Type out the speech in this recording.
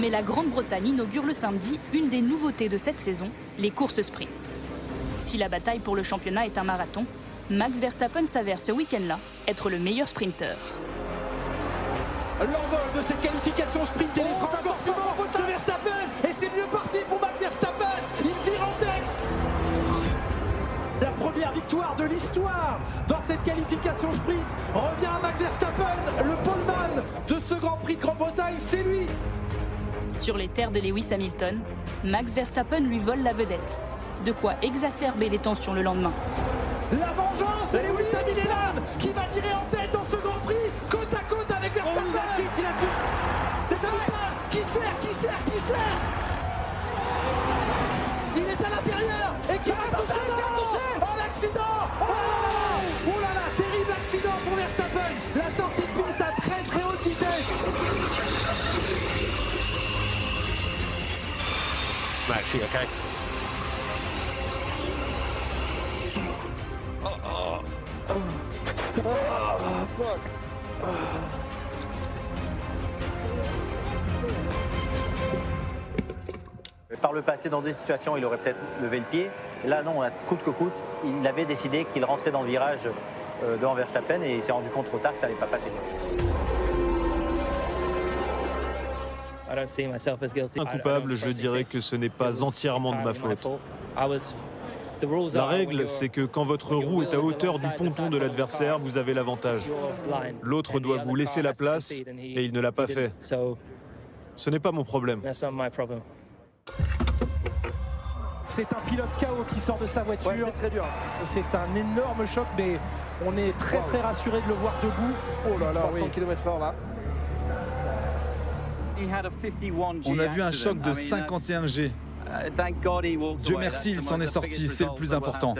Mais la Grande-Bretagne inaugure le samedi une des nouveautés de cette saison, les courses sprint. Si la bataille pour le championnat est un marathon, Max Verstappen s'avère ce week-end-là être le meilleur sprinter. L'envol de cette qualification sprint et les freins de Verstappen, et c'est mieux parti pour Max Verstappen, il vire en tête. La première victoire de l'histoire dans cette qualification sprint revient à Max Verstappen, le poleman de ce Grand Prix de Grande-Bretagne, c'est lui. Sur les terres de Lewis Hamilton, Max Verstappen lui vole la vedette. De quoi exacerber les tensions le lendemain. La vengeance de Lewis Hamilton qui va virer en tête dans ce Grand Prix, côte à côte avec Verstappen. Qui sert Il est à l'intérieur et qui va toucher. Oh, l'accident. Oh là là, terrible accident pour Verstappen. La sortie de piste à très très haute vitesse. Max, you okay? Par le passé, dans des situations, il aurait peut-être levé le pied. Là, non, coûte que coûte, il avait décidé qu'il rentrait dans le virage devant Verstappen et il s'est rendu compte trop tard que ça n'allait pas passer. Incoupable, je dirais que ce n'est pas entièrement de ma faute. La règle, c'est que quand votre roue est à hauteur du ponton de l'adversaire, vous avez l'avantage. L'autre doit vous laisser la place et il ne l'a pas fait. Ce n'est pas mon problème. C'est un pilote KO qui sort de sa voiture. Ouais, c'est très dur. C'est un énorme choc, mais on est très très rassuré de le voir debout. Oh là là, 300 km/h là. On a vu un choc de 51 G. Dieu merci, il s'en est sorti, c'est le plus important.